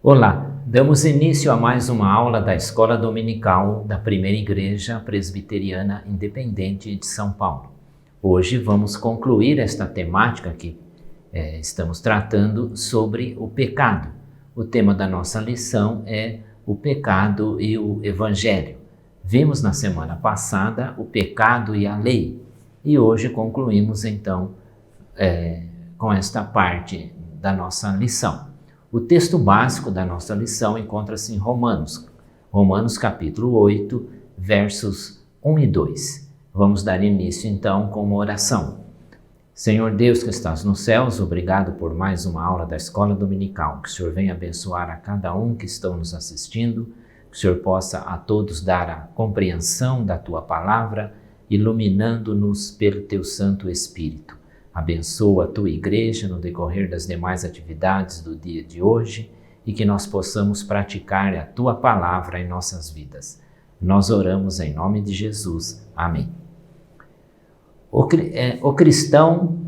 Olá, damos início a mais uma aula da Escola Dominical da Primeira Igreja Presbiteriana Independente de São Paulo. Hoje vamos concluir esta temática que estamos tratando sobre o pecado. O tema da nossa lição é o pecado e o Evangelho. Vimos na semana passada o pecado e a lei e hoje concluímos então com esta parte da nossa lição. O texto básico da nossa lição encontra-se em Romanos capítulo 8, versos 1 e 2. Vamos dar início então com uma oração. Senhor Deus que estás nos céus, obrigado por mais uma aula da Escola Dominical. Que o Senhor venha abençoar a cada um que estão nos assistindo, que o Senhor possa a todos dar a compreensão da Tua Palavra, iluminando-nos pelo Teu Santo Espírito. Abençoa a Tua Igreja no decorrer das demais atividades do dia de hoje e que nós possamos praticar a Tua Palavra em nossas vidas. Nós oramos em nome de Jesus. Amém. O cristão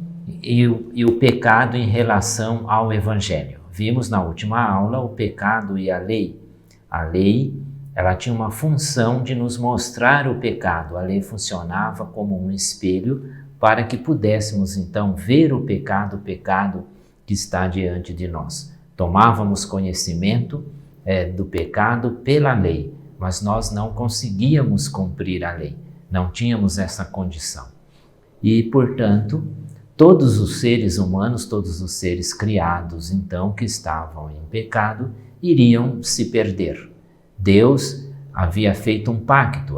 e o pecado em relação ao Evangelho. Vimos na última aula o pecado e a lei. A lei, ela tinha uma função de nos mostrar o pecado. A lei funcionava como um espelho para que pudéssemos então ver o pecado que está diante de nós. Tomávamos conhecimento do pecado pela lei, mas nós não conseguíamos cumprir a lei, não tínhamos essa condição. E, portanto, todos os seres humanos, todos os seres criados então que estavam em pecado, iriam se perder. Deus havia feito um pacto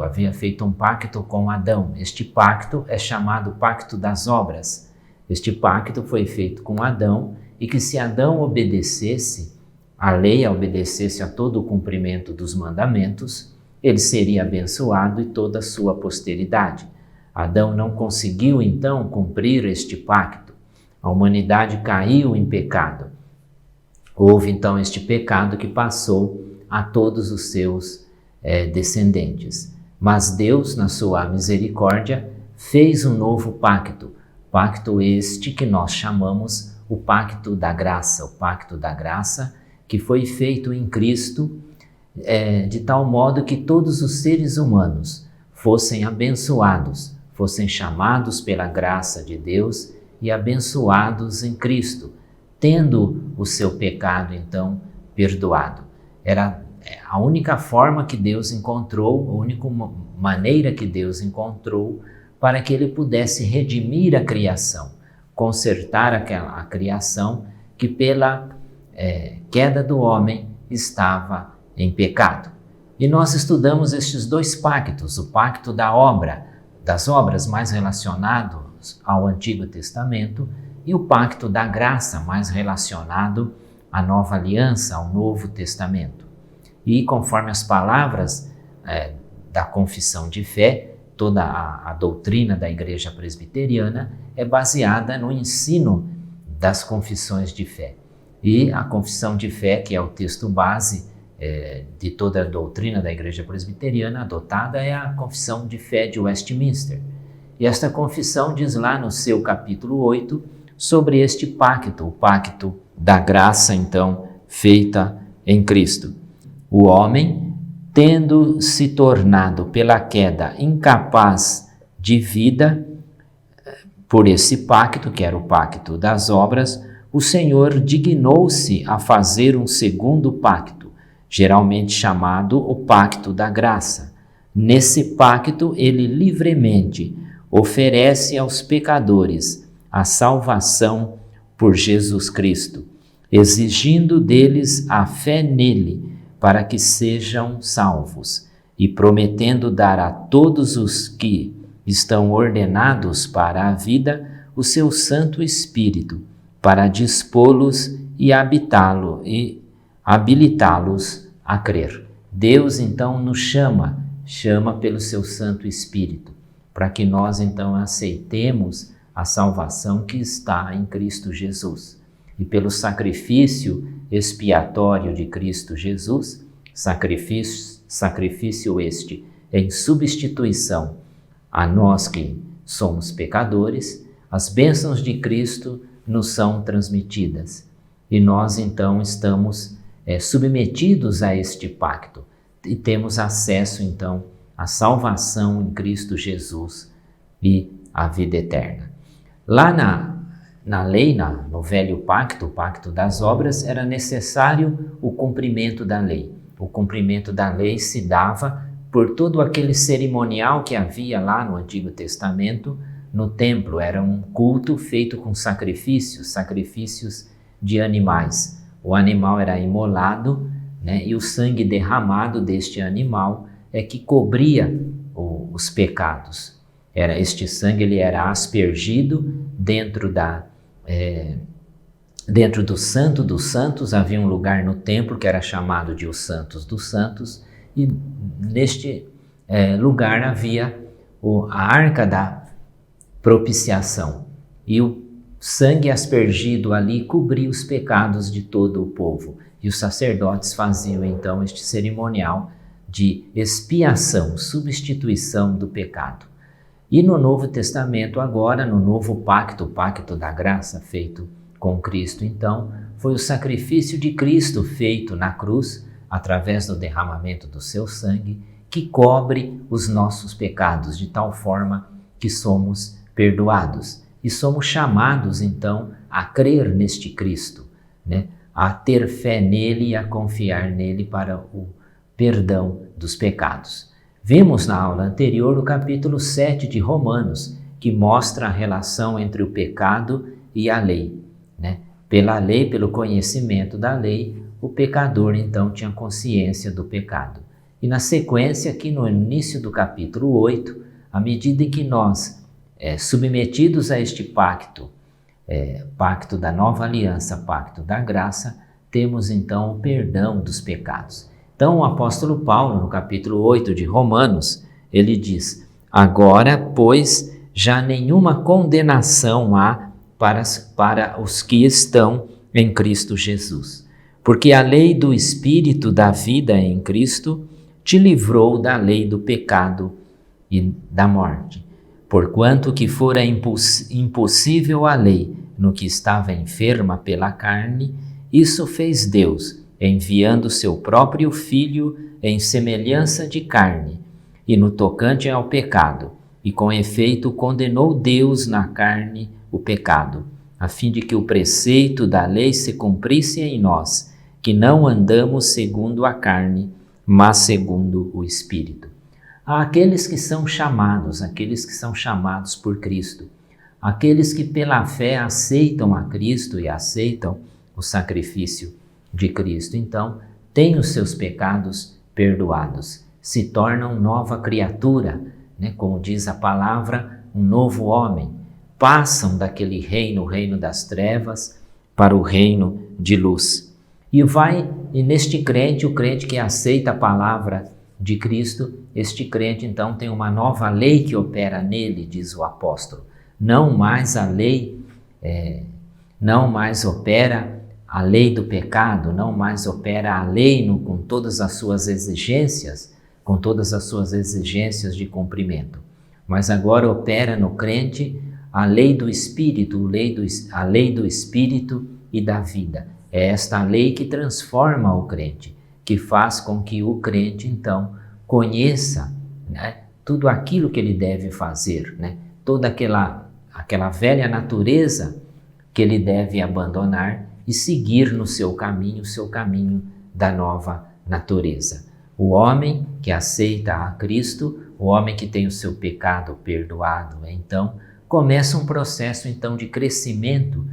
com Adão. Este pacto é chamado Pacto das Obras. Este pacto foi feito com Adão e que se Adão obedecesse à lei, obedecesse a todo o cumprimento dos mandamentos, ele seria abençoado e toda a sua posteridade. Adão não conseguiu então cumprir este pacto. A humanidade caiu em pecado. Houve então este pecado que passou a todos os seus descendentes. Mas Deus, na sua misericórdia, fez um novo pacto este que nós chamamos o pacto da graça que foi feito em Cristo, de tal modo que todos os seres humanos fossem abençoados, fossem chamados pela graça de Deus e abençoados em Cristo, tendo o seu pecado então perdoado. Era a única forma que Deus encontrou, a única maneira que Deus encontrou para que Ele pudesse redimir a criação, consertar a criação que pela queda do homem estava em pecado. E nós estudamos estes dois pactos, o pacto das obras mais relacionados ao Antigo Testamento e o pacto da graça mais relacionado à Nova Aliança, ao Novo Testamento. E conforme as palavras da confissão de fé, toda a doutrina da Igreja Presbiteriana é baseada no ensino das confissões de fé. E a confissão de fé, que é o texto base de toda a doutrina da Igreja Presbiteriana adotada, é a confissão de fé de Westminster. E esta confissão diz lá no seu capítulo 8 sobre este pacto, o pacto da graça, então, feita em Cristo. O homem, tendo se tornado pela queda incapaz de vida, por esse pacto, que era o pacto das obras, o Senhor dignou-se a fazer um segundo pacto, geralmente chamado o pacto da graça. Nesse pacto, ele livremente oferece aos pecadores a salvação por Jesus Cristo, exigindo deles a fé nele, para que sejam salvos, e prometendo dar a todos os que estão ordenados para a vida o seu Santo Espírito, para dispô-los e habilitá-los a crer. Deus então nos chama pelo seu Santo Espírito, para que nós então aceitemos a salvação que está em Cristo Jesus. E pelo sacrifício expiatório de Cristo Jesus, sacrifício este em substituição a nós que somos pecadores, as bênçãos de Cristo nos são transmitidas e nós então estamos submetidos a este pacto e temos acesso então à salvação em Cristo Jesus e à vida eterna. Lá na lei, no velho pacto, o pacto das obras, era necessário o cumprimento da lei. O cumprimento da lei se dava por todo aquele cerimonial que havia lá no Antigo Testamento, no templo. Era um culto feito com sacrifícios de animais. O animal era imolado, né, e o sangue derramado deste animal é que cobria os pecados. Este sangue ele era aspergido dentro do Santo dos Santos. Havia um lugar no templo que era chamado de os Santos dos Santos, e neste lugar havia a arca da propiciação, e o sangue aspergido ali cobria os pecados de todo o povo, e os sacerdotes faziam então este cerimonial de expiação, substituição do pecado. E no Novo Testamento agora, no novo pacto, o pacto da graça feito com Cristo, então, foi o sacrifício de Cristo feito na cruz, através do derramamento do seu sangue, que cobre os nossos pecados, de tal forma que somos perdoados. E somos chamados, então, a crer neste Cristo, né? A ter fé nele e a confiar nele para o perdão dos pecados. Vimos na aula anterior o capítulo 7 de Romanos, que mostra a relação entre o pecado e a lei, né? Pela lei, pelo conhecimento da lei, o pecador então tinha consciência do pecado. E na sequência, aqui no início do capítulo 8, à medida em que nós, submetidos a este pacto, pacto da nova aliança, pacto da graça, temos então o perdão dos pecados. Então o apóstolo Paulo, no capítulo 8 de Romanos, ele diz: agora, pois, já nenhuma condenação há para os que estão em Cristo Jesus. Porque a lei do Espírito da vida em Cristo te livrou da lei do pecado e da morte. Porquanto que fora impossível a lei no que estava enferma pela carne, isso fez Deus, enviando seu próprio Filho em semelhança de carne, e no tocante ao pecado, e com efeito condenou Deus na carne o pecado, a fim de que o preceito da lei se cumprisse em nós, que não andamos segundo a carne, mas segundo o Espírito. Há aqueles que são chamados por Cristo, aqueles que pela fé aceitam a Cristo e aceitam o sacrifício de Cristo, então têm os seus pecados perdoados, se tornam nova criatura, né? Como diz a palavra, um novo homem, passam daquele reino, o reino das trevas, para o reino de luz. E neste crente, o crente que aceita a palavra de Cristo, este crente então tem uma nova lei que opera nele, diz o apóstolo. Não mais a lei, não mais opera a lei do pecado, não mais opera a lei com todas as suas exigências, de cumprimento. Mas agora opera no crente a lei do Espírito, a lei do Espírito e da vida. É esta lei que transforma o crente, que faz com que o crente, então, conheça, né, tudo aquilo que ele deve fazer, né, toda aquela velha natureza que ele deve abandonar e seguir no seu caminho, da nova natureza. O homem que aceita a Cristo, o homem que tem o seu pecado perdoado, então, começa um processo então de crescimento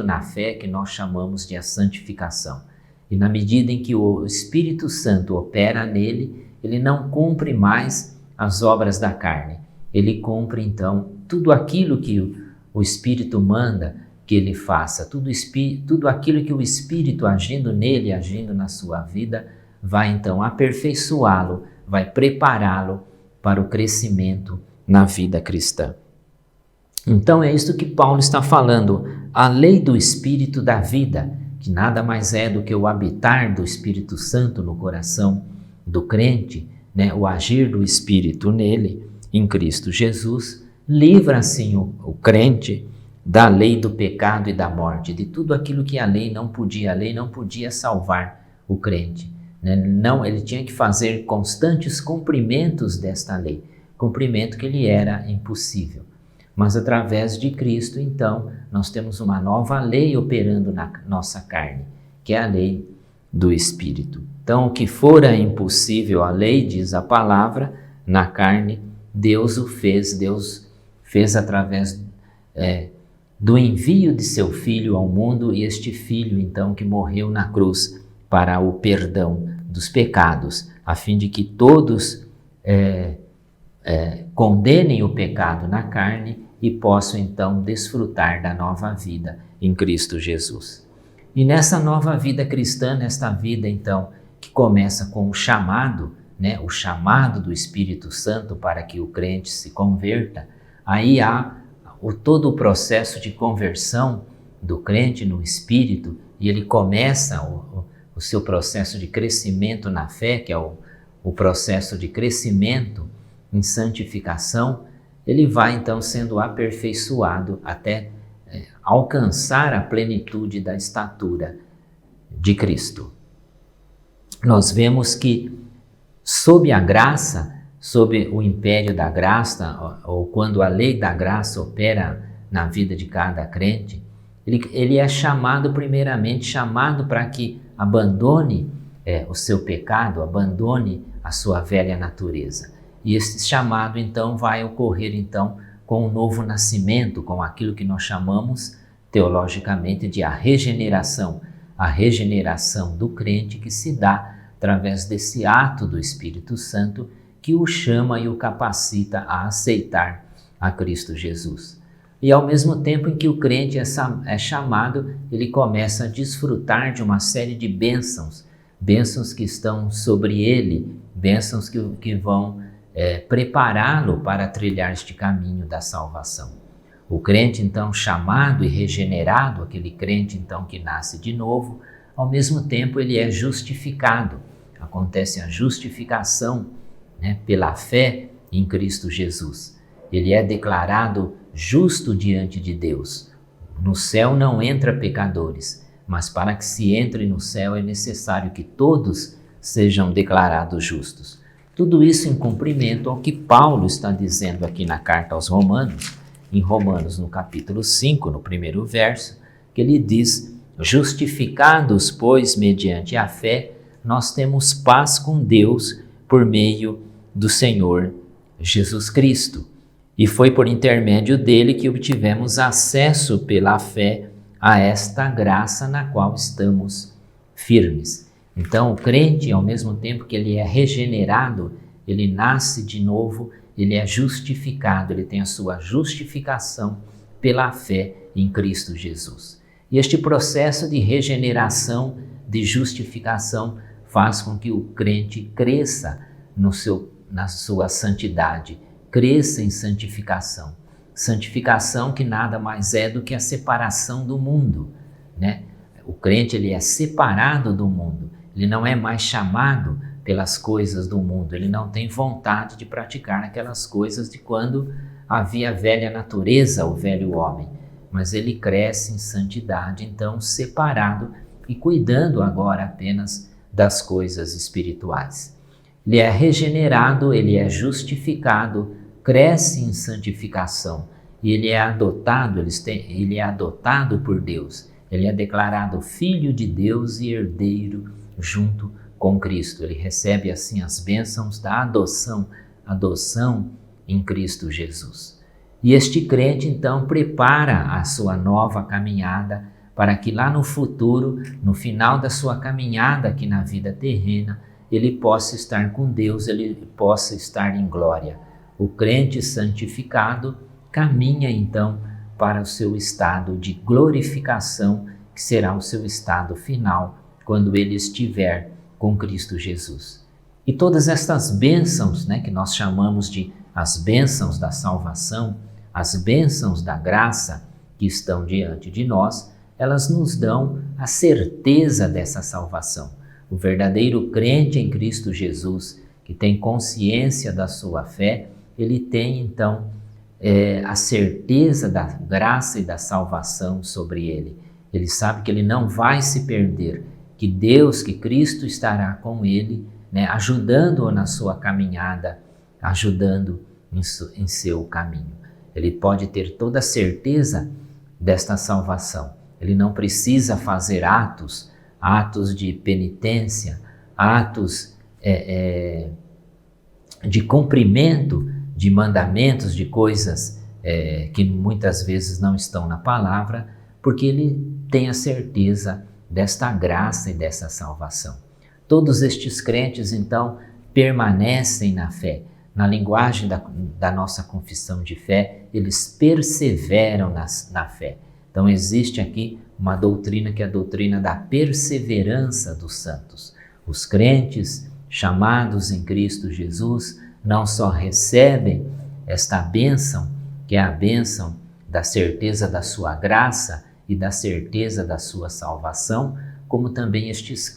na fé que nós chamamos de a santificação. E na medida em que o Espírito Santo opera nele, ele não cumpre mais as obras da carne. Ele cumpre então tudo aquilo que o Espírito manda que ele faça, tudo aquilo que o Espírito agindo nele, agindo na sua vida, vai então aperfeiçoá-lo, vai prepará-lo para o crescimento na vida cristã. Então é isto que Paulo está falando, a lei do Espírito da vida, que nada mais é do que o habitar do Espírito Santo no coração do crente, né? O agir do Espírito nele, em Cristo Jesus, livra assim o crente da lei do pecado e da morte, de tudo aquilo que a lei não podia salvar o crente, né? Não, ele tinha que fazer constantes cumprimentos desta lei, cumprimento que lhe era impossível. Mas através de Cristo, então, nós temos uma nova lei operando na nossa carne, que é a lei do Espírito. Então, o que fora impossível à lei, diz a palavra, na carne, Deus fez através do envio de seu Filho ao mundo, e este Filho, então, que morreu na cruz para o perdão dos pecados, a fim de que todos condenem o pecado na carne e possam, então, desfrutar da nova vida em Cristo Jesus. E nessa nova vida cristã, nesta vida, então, que começa com o chamado, né, o chamado do Espírito Santo para que o crente se converta, aí há todo o processo de conversão do crente no Espírito, e ele começa o seu processo de crescimento na fé, que é o processo de crescimento em santificação. Ele vai então sendo aperfeiçoado até alcançar a plenitude da estatura de Cristo. Nós vemos que sob a graça, sob o império da graça, ou quando a lei da graça opera na vida de cada crente, ele é chamado primeiramente, chamado para que abandone o seu pecado, abandone a sua velha natureza. E esse chamado, então, vai ocorrer, então, com o novo nascimento, com aquilo que nós chamamos, teologicamente, de a regeneração do crente, que se dá através desse ato do Espírito Santo, que o chama e o capacita a aceitar a Cristo Jesus. E ao mesmo tempo em que o crente é chamado, ele começa a desfrutar de uma série de bênçãos que estão sobre ele, bênçãos que vão prepará-lo para trilhar este caminho da salvação. O crente, então, chamado e regenerado, aquele crente, então, que nasce de novo, ao mesmo tempo ele é justificado. Acontece a justificação, né, pela fé em Cristo Jesus. Ele é declarado justo diante de Deus. No céu não entra pecadores, mas para que se entre no céu é necessário que todos sejam declarados justos. Tudo isso em cumprimento ao que Paulo está dizendo aqui na carta aos Romanos, em Romanos no capítulo 5, no primeiro verso, que ele diz: justificados, pois, mediante a fé, nós temos paz com Deus por meio do Senhor Jesus Cristo. E foi por intermédio dele que obtivemos acesso pela fé a esta graça na qual estamos firmes. Então, o crente, ao mesmo tempo que ele é regenerado, ele nasce de novo, ele é justificado, ele tem a sua justificação pela fé em Cristo Jesus. E este processo de regeneração, de justificação, faz com que o crente cresça na sua santidade, cresça em santificação. Santificação que nada mais é do que a separação do mundo, né? O crente, ele é separado do mundo. Ele não é mais chamado pelas coisas do mundo, ele não tem vontade de praticar aquelas coisas de quando havia a velha natureza, o velho homem, mas ele cresce em santidade, então separado e cuidando agora apenas das coisas espirituais. Ele é regenerado, ele é justificado, cresce em santificação e ele é adotado por Deus, ele é declarado filho de Deus e herdeiro junto com Cristo. Ele recebe assim as bênçãos da adoção em Cristo Jesus. E este crente então prepara a sua nova caminhada para que lá no futuro, no final da sua caminhada aqui na vida terrena, ele possa estar com Deus, ele possa estar em glória. O crente santificado caminha então para o seu estado de glorificação, que será o seu estado final, quando ele estiver com Cristo Jesus. E todas estas bênçãos, né, que nós chamamos de as bênçãos da salvação, as bênçãos da graça que estão diante de nós, elas nos dão a certeza dessa salvação. O verdadeiro crente em Cristo Jesus, que tem consciência da sua fé, ele tem então a certeza da graça e da salvação sobre ele. Ele sabe que ele não vai se perder, que Deus, que Cristo estará com ele, né, ajudando-o na sua caminhada, ajudando em seu caminho. Ele pode ter toda a certeza desta salvação. Ele não precisa fazer atos de penitência, atos de cumprimento de mandamentos, de coisas que muitas vezes não estão na palavra, porque ele tem a certeza desta graça e dessa salvação. Todos estes crentes, então, permanecem na fé. Na linguagem da nossa confissão de fé, eles perseveram na fé. Então existe aqui uma doutrina que é a doutrina da perseverança dos santos. Os crentes chamados em Cristo Jesus não só recebem esta bênção, que é a bênção da certeza da sua graça e da certeza da sua salvação, como também esses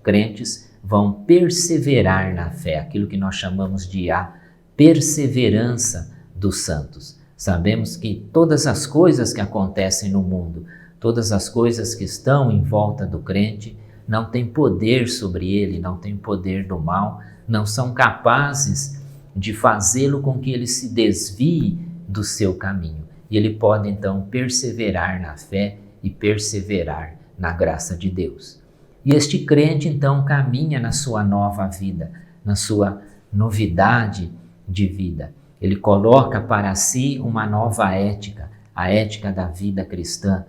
crentes vão perseverar na fé, aquilo que nós chamamos de a perseverança dos santos. Sabemos que todas as coisas que acontecem no mundo, todas as coisas que estão em volta do crente, não têm poder sobre ele, não têm poder do mal, não são capazes de fazê-lo com que ele se desvie do seu caminho. E ele pode então perseverar na fé e perseverar na graça de Deus. E este crente então caminha na sua nova vida, na sua novidade de vida. Ele coloca para si uma nova ética, a ética da vida cristã,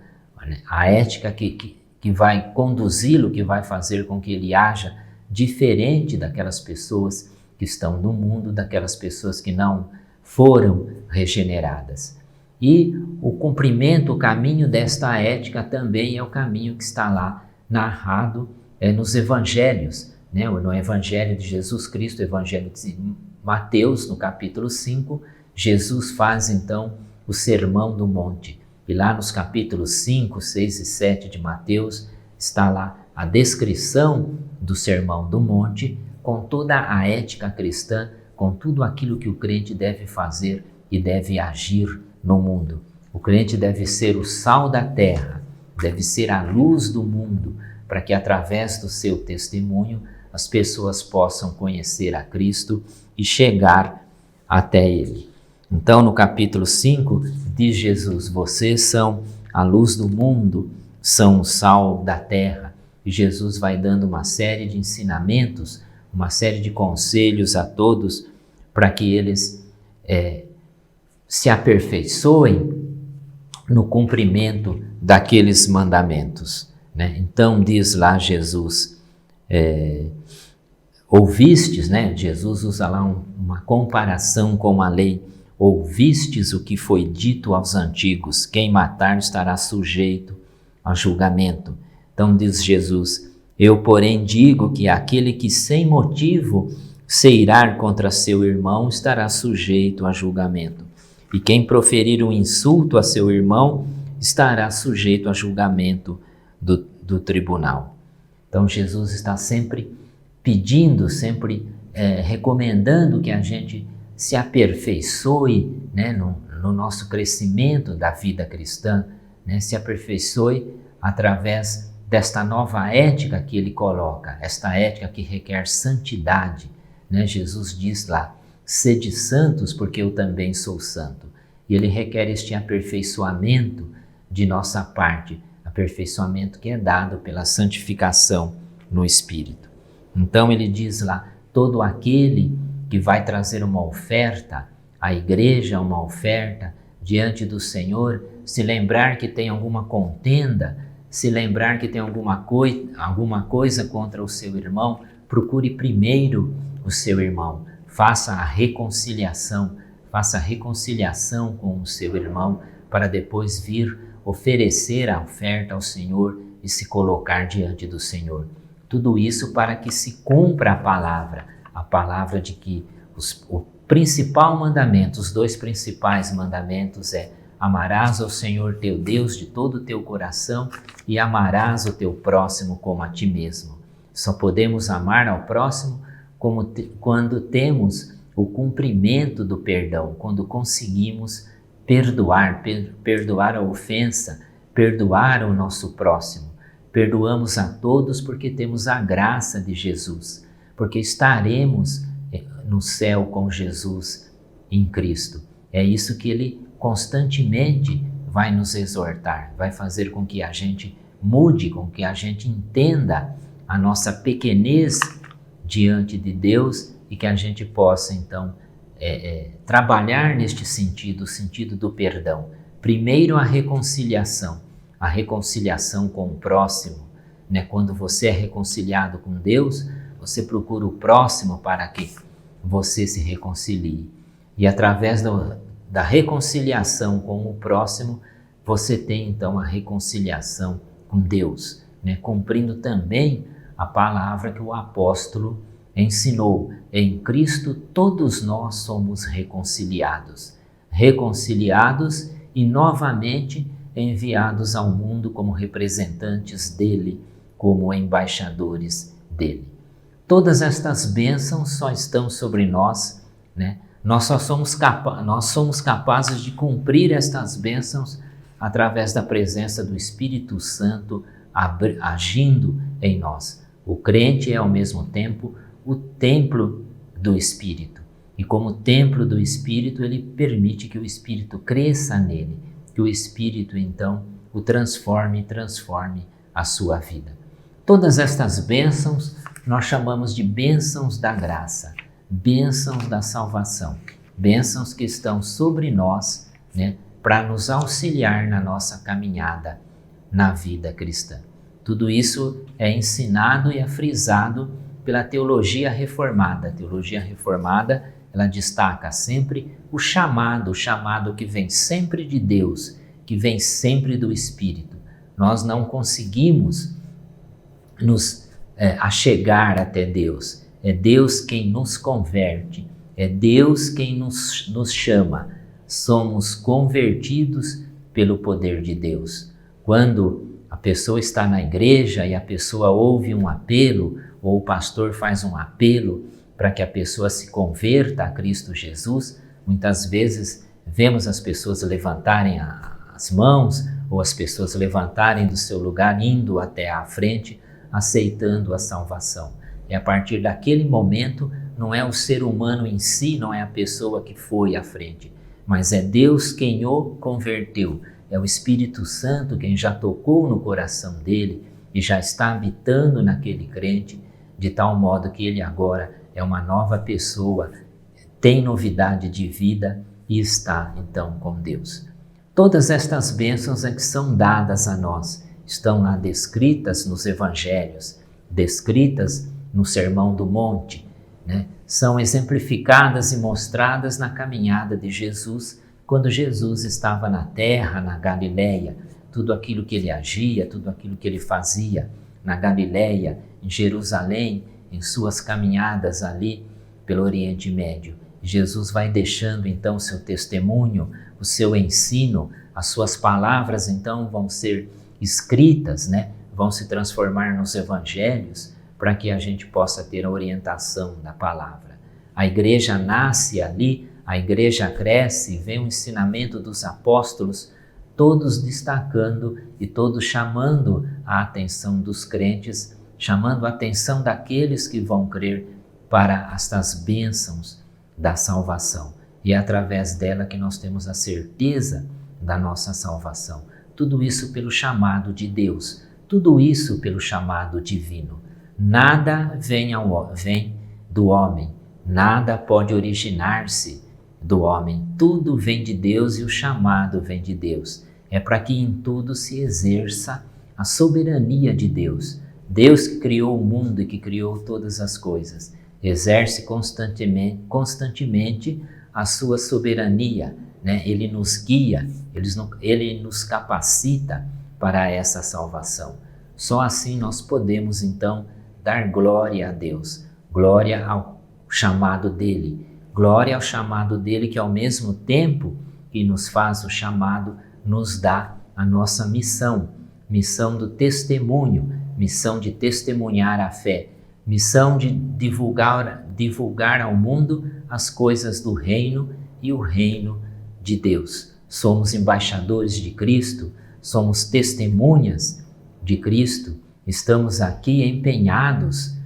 a ética que vai conduzi-lo, que vai fazer com que ele haja diferente daquelas pessoas que estão no mundo, daquelas pessoas que não foram regeneradas. E o cumprimento, o caminho desta ética também é o caminho que está lá narrado nos evangelhos, né? No evangelho de Jesus Cristo, o evangelho de Mateus, no capítulo 5, Jesus faz então o sermão do monte. E lá nos capítulos 5, 6 e 7 de Mateus está lá a descrição do sermão do monte, com toda a ética cristã, com tudo aquilo que o crente deve fazer e deve agir no mundo. O crente deve ser o sal da terra, deve ser a luz do mundo, para que através do seu testemunho as pessoas possam conhecer a Cristo e chegar até Ele. Então, no capítulo 5, diz Jesus: vocês são a luz do mundo, são o sal da terra. E Jesus vai dando uma série de ensinamentos, uma série de conselhos a todos, para que eles se aperfeiçoem no cumprimento daqueles mandamentos, né? Então diz lá Jesus, ouvistes, né? Jesus usa lá uma comparação com a lei, ouvistes o que foi dito aos antigos, quem matar estará sujeito a julgamento. Então diz Jesus, eu porém digo que aquele que sem motivo se irar contra seu irmão estará sujeito a julgamento. E quem proferir um insulto a seu irmão estará sujeito a julgamento do tribunal. Então Jesus está sempre pedindo, sempre recomendando que a gente se aperfeiçoe, né, no nosso crescimento da vida cristã, né, se aperfeiçoe através desta nova ética que ele coloca, esta ética que requer santidade, né? Jesus diz lá, sede santos porque eu também sou santo. E ele requer este aperfeiçoamento de nossa parte, aperfeiçoamento que é dado pela santificação no Espírito. Então ele diz lá, todo aquele que vai trazer uma oferta à igreja, uma oferta diante do Senhor, se lembrar que tem alguma contenda, se lembrar que tem alguma coisa contra o seu irmão, procure primeiro o seu irmão, faça a reconciliação com o seu irmão, para depois vir oferecer a oferta ao Senhor e se colocar diante do Senhor. Tudo isso para que se cumpra a palavra de que o principal mandamento, os dois principais mandamentos é Amarás ao Senhor teu Deus de todo o teu coração e amarás o teu próximo como a ti mesmo. Só podemos amar ao próximo quando temos o cumprimento do perdão, quando conseguimos perdoar a ofensa, perdoar o nosso próximo. Perdoamos a todos porque temos a graça de Jesus, porque estaremos no céu com Jesus em Cristo. É isso que Ele constantemente vai nos exortar, vai fazer com que a gente mude, com que a gente entenda a nossa pequenez diante de Deus e que a gente possa então trabalhar neste sentido, o sentido do perdão. Primeiro a reconciliação com o próximo, né? Quando você é reconciliado com Deus, você procura o próximo para que você se reconcilie. E através da reconciliação com o próximo, você tem então a reconciliação com Deus, né? Cumprindo também a palavra que o apóstolo ensinou. Em Cristo todos nós somos reconciliados e novamente enviados ao mundo como representantes dele, como embaixadores dele. Todas estas bênçãos só estão sobre nós, né? Nós somos capazes de cumprir estas bênçãos através da presença do Espírito Santo agindo em nós. O crente é ao mesmo tempo o templo do Espírito. E como templo do Espírito, ele permite que o Espírito cresça nele, que o Espírito então o transforme a sua vida. Todas estas bênçãos nós chamamos de bênçãos da graça, bênçãos da salvação, bênçãos que estão sobre nós, né, para nos auxiliar na nossa caminhada na vida cristã. Tudo isso é ensinado e é frisado pela teologia reformada. A teologia reformada, ela destaca sempre o chamado que vem sempre de Deus, que vem sempre do Espírito. Nós não conseguimos nos achegar até Deus. É Deus quem nos converte, é Deus quem nos chama. Somos convertidos pelo poder de Deus. Quando a pessoa está na igreja e a pessoa ouve um apelo, ou o pastor faz um apelo para que a pessoa se converta a Cristo Jesus, muitas vezes vemos as pessoas levantarem as mãos ou as pessoas levantarem do seu lugar, indo até à frente, aceitando a salvação. E a partir daquele momento, não é o ser humano em si, não é a pessoa que foi à frente, mas é Deus quem o converteu. É o Espírito Santo quem já tocou no coração dele e já está habitando naquele crente, de tal modo que ele agora é uma nova pessoa, tem novidade de vida e está então com Deus. Todas estas bênçãos que são dadas a nós estão lá descritas nos evangelhos, descritas no Sermão do Monte, né? São exemplificadas e mostradas na caminhada de Jesus, quando Jesus estava na terra, na Galileia. Tudo aquilo que ele agia, tudo aquilo que ele fazia na Galileia, em Jerusalém, em suas caminhadas ali pelo Oriente Médio. Jesus vai deixando então o seu testemunho, o seu ensino, as suas palavras então vão ser escritas, né? Vão se transformar nos evangelhos para que a gente possa ter a orientação da palavra. A igreja nasce ali, a igreja cresce, vem o ensinamento dos apóstolos, todos destacando e todos chamando a atenção dos crentes, chamando a atenção daqueles que vão crer para estas bênçãos da salvação. E é através dela que nós temos a certeza da nossa salvação. Tudo isso pelo chamado de Deus, tudo isso pelo chamado divino. Nada vem do homem, nada pode originar-se do homem. Tudo vem de Deus e o chamado vem de Deus. É para que em tudo se exerça a soberania de Deus. Deus que criou o mundo e que criou todas as coisas, exerce constantemente a sua soberania, né? Ele nos guia, ele nos capacita para essa salvação. Só assim nós podemos então dar glória a Deus, glória ao chamado dele, glória ao chamado dele que ao mesmo tempo que nos faz o chamado, nos dá a nossa missão, missão do testemunho, missão de testemunhar a fé, missão de divulgar ao mundo as coisas do reino e o reino de Deus. Somos embaixadores de Cristo, somos testemunhas de Cristo, estamos aqui empenhados,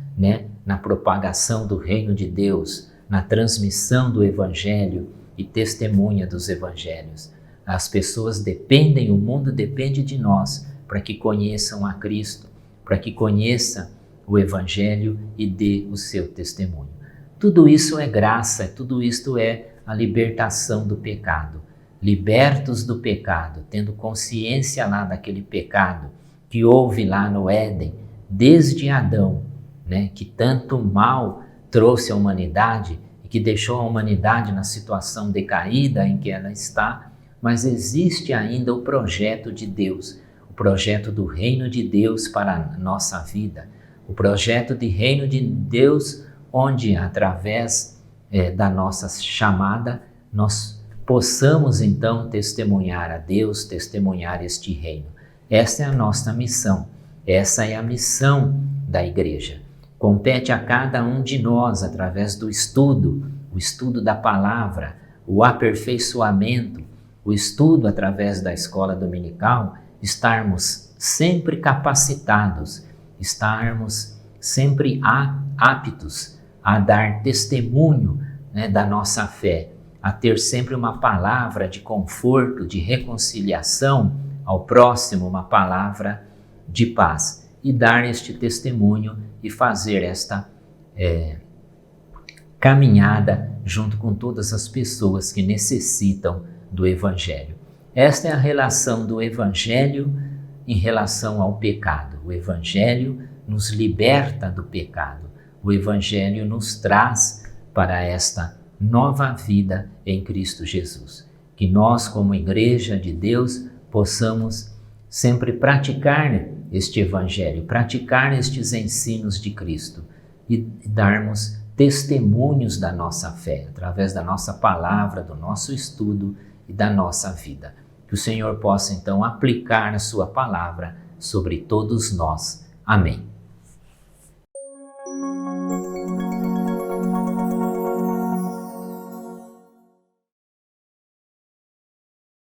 na propagação do reino de Deus, na transmissão do Evangelho e testemunha dos Evangelhos. As pessoas dependem, o mundo depende de nós para que conheçam a Cristo, para que conheça o Evangelho e dê o seu testemunho. Tudo isso é graça, tudo isto é a libertação do pecado. Libertos do pecado, tendo consciência lá daquele pecado que houve lá no Éden, desde Adão, que tanto mal trouxe à humanidade e que deixou a humanidade na situação decaída em que ela está, mas existe ainda o projeto de Deus, o projeto do reino de Deus para a nossa vida, o projeto de reino de Deus onde, através da nossa chamada, nós possamos então testemunhar a Deus, testemunhar este reino. Essa é a nossa missão, essa é a missão da igreja. Compete a cada um de nós, através do estudo, o estudo da palavra, o aperfeiçoamento, o estudo através da escola dominical, estarmos sempre capacitados, estarmos sempre aptos a dar testemunho da nossa fé, a ter sempre uma palavra de conforto, de reconciliação ao próximo, uma palavra de paz, e dar este testemunho e fazer esta caminhada junto com todas as pessoas que necessitam do Evangelho. Esta é a relação do Evangelho em relação ao pecado. O Evangelho nos liberta do pecado. O Evangelho nos traz para esta nova vida em Cristo Jesus. Que nós, como Igreja de Deus, possamos sempre praticar este Evangelho, praticar estes ensinos de Cristo e darmos testemunhos da nossa fé, através da nossa palavra, do nosso estudo e da nossa vida. Que o Senhor possa então aplicar a sua palavra sobre todos nós. Amém.